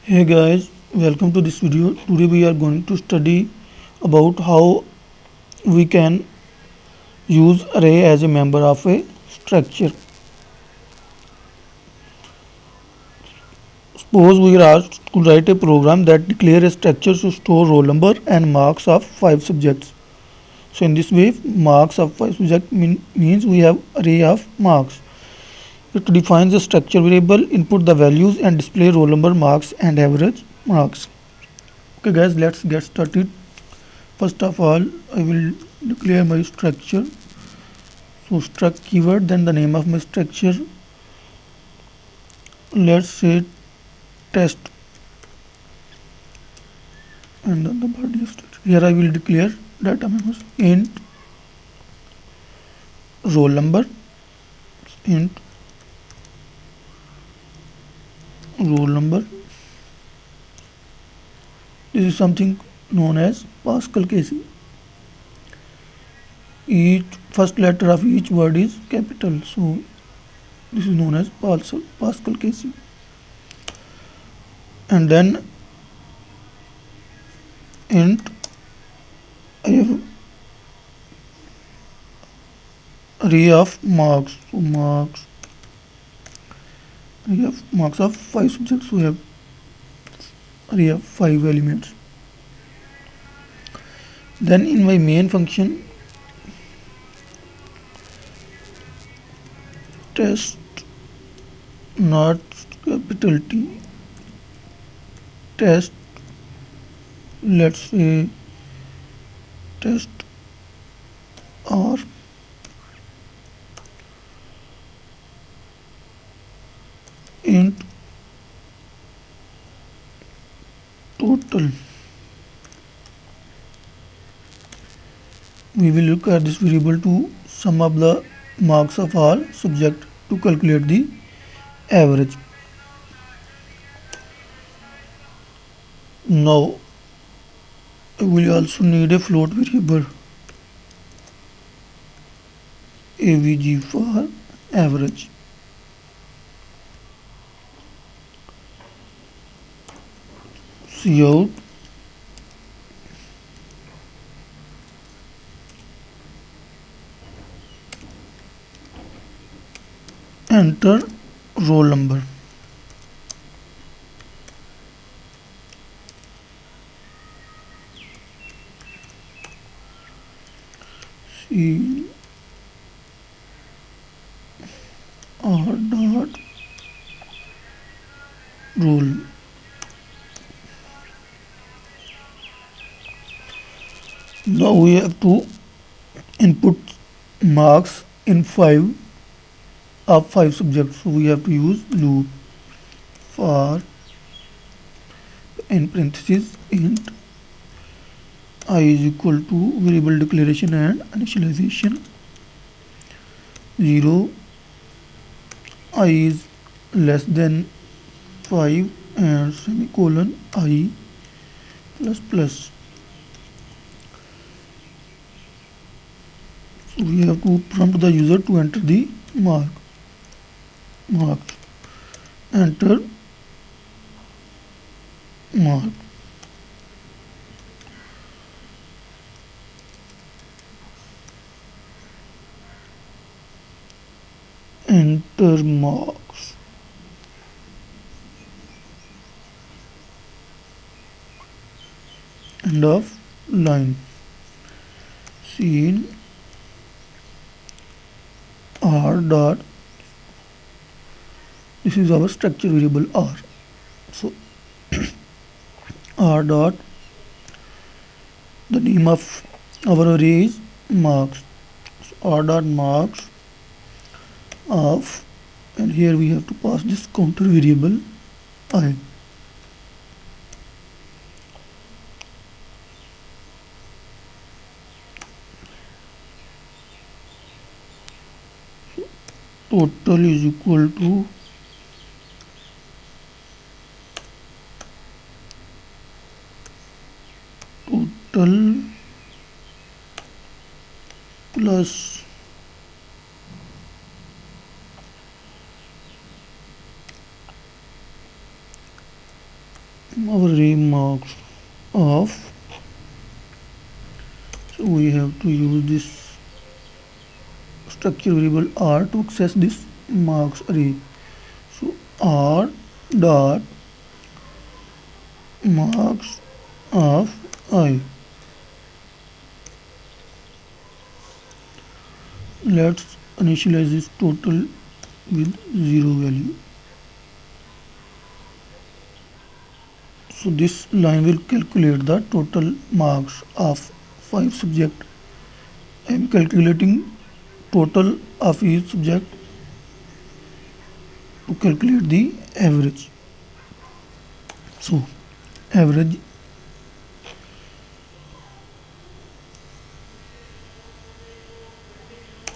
Hey guys, welcome to this video. Today we are going to study about how we can use array as a member of a structure. Suppose we are asked to write a program that declares a structure to store roll number and marks of 5 subjects. So in this way, marks of 5 subjects means we have array of marks. It defines a structure variable, input the values and display roll number, marks and average marks. Okay guys, let's get started. First of all, I will declare my structure. So struct keyword, then the name of my structure. Let's say test, and then the body of structure. Here I will declare data members int roll number, int roll number. This is something known as Pascal casing. Each first letter of each word is capital, so this is known as Pascal casing. And then int I have array of marks. So marks, we have marks of 5 subjects. So we have array of 5 elements. Then in my main function, test not capital T, test, let's say test R, int total. We will look at this variable to sum up the marks of all subject to calculate the average. Now we will also need a float variable avg for average. Cout enter roll number. C R dot roll. Now we have to input marks in 5 subjects. So we have to use loop for in parentheses int I is equal to variable declaration and initialization 0, I is less than 5 and semicolon I plus plus. So we have to prompt the user to enter the marks. Enter mark. Enter marks. End of line. Scene R dot, this is our structure variable R. So R dot, the name of our array is marks. So R dot marks of, and here we have to pass this counter variable I. Total is equal to total plus our array marks of, so we have to use this structure variable r to access this marks array. So r dot marks of I. Let's initialize this total with 0 value. So this line will calculate the total marks of 5 subjects. I am calculating total of each subject to calculate the average. So average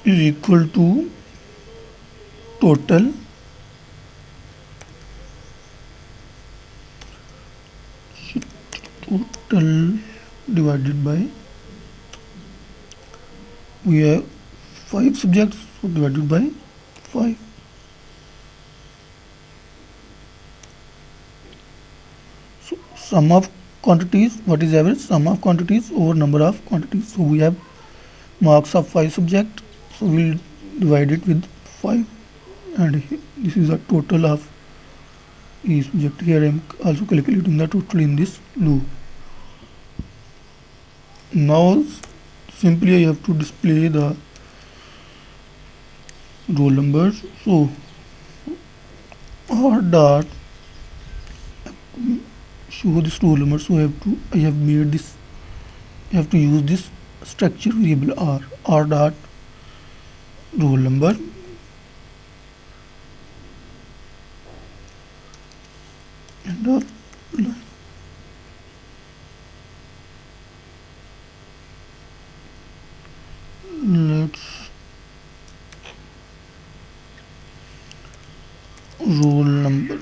is equal to total divided by, we have 5 subjects, so divided by 5. So sum of quantities, what is average? Sum of quantities over number of quantities. So we have marks of 5 subjects, so we'll divide it with 5, and this is the total of each subject. Here I am also calculating the total in this loop. Now simply I have to display the roll numbers. So r dot show this roll number. So I have made this, I have to use this structure variable r dot roll number, and the line. Let's roll number.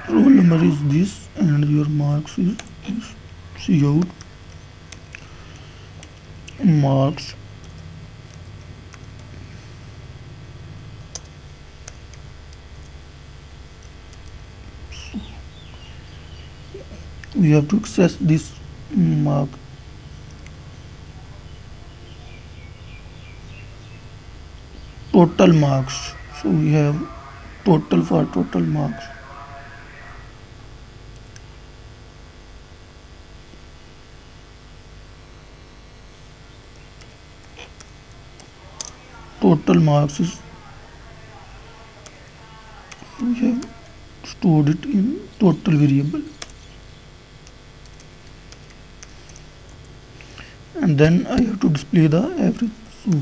Roll number is this, and your marks is this. See out marks we have to access this mark total marks. So we have total for total marks. Total marks is, we have stored it in total variable, and then I have to display the average. So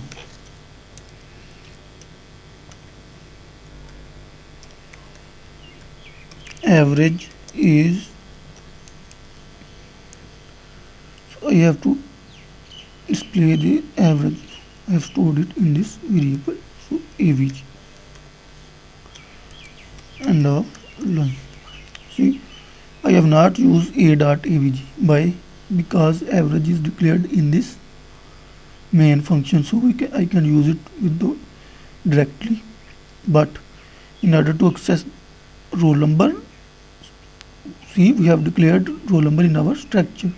average is, so I have to display the average. I have stored it in this variable. So avg, end of line. See, I have not used a dot avg by, because average is declared in this main function, so I can use it with the directly. But in order to access roll number, see, we have declared roll number in our structure.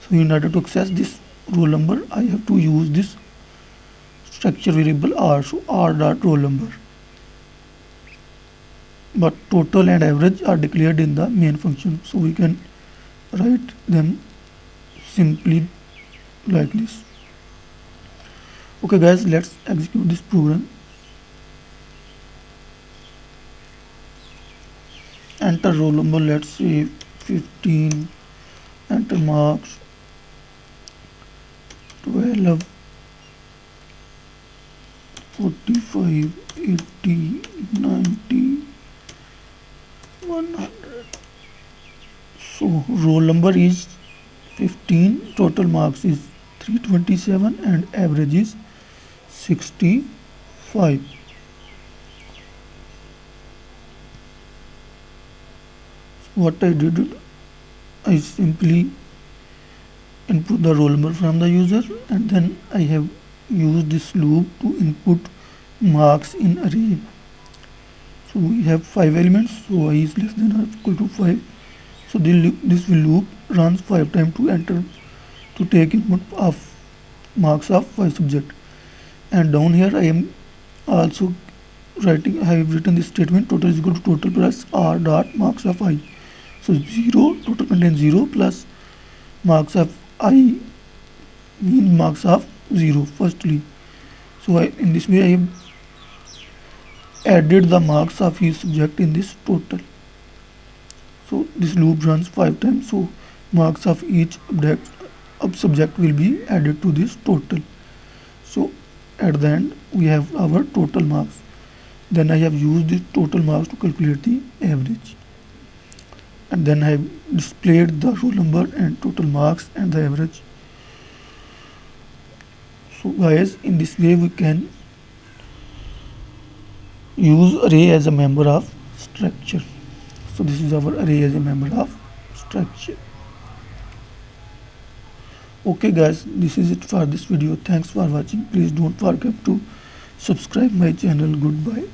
So in order to access this roll number, I have to use this structure variable r. So r dot roll number. But total and average are declared in the main function, so we can write them simply like this. Okay guys, let's execute this program. Enter roll number, let's say 15, enter marks 12, 45, 80, 90, 100. So roll number is 15, total marks is 327, and average is 65. What I did, I simply input the roll number from the user, and then I have used this loop to input marks in array. So we have 5 elements, so I is less than or equal to 5. So this loop runs 5 times to enter to take input of marks of 5 subject. And down here I am also I have written this statement: total is equal to total plus r dot marks of I. So 0, total contains 0 plus marks of I mean marks of 0 firstly. So in this way I have added the marks of each subject in this total. So this loop runs 5 times, so marks of each subject will be added to this total. So at the end we have our total marks. Then I have used this total marks to calculate the average, and then I have displayed the roll number and total marks and the average. So guys, in this way we can use array as a member of structure. So this is our array as a member of structure. Okay guys, this is it for this video. Thanks for watching. Please don't forget to subscribe my channel. Goodbye.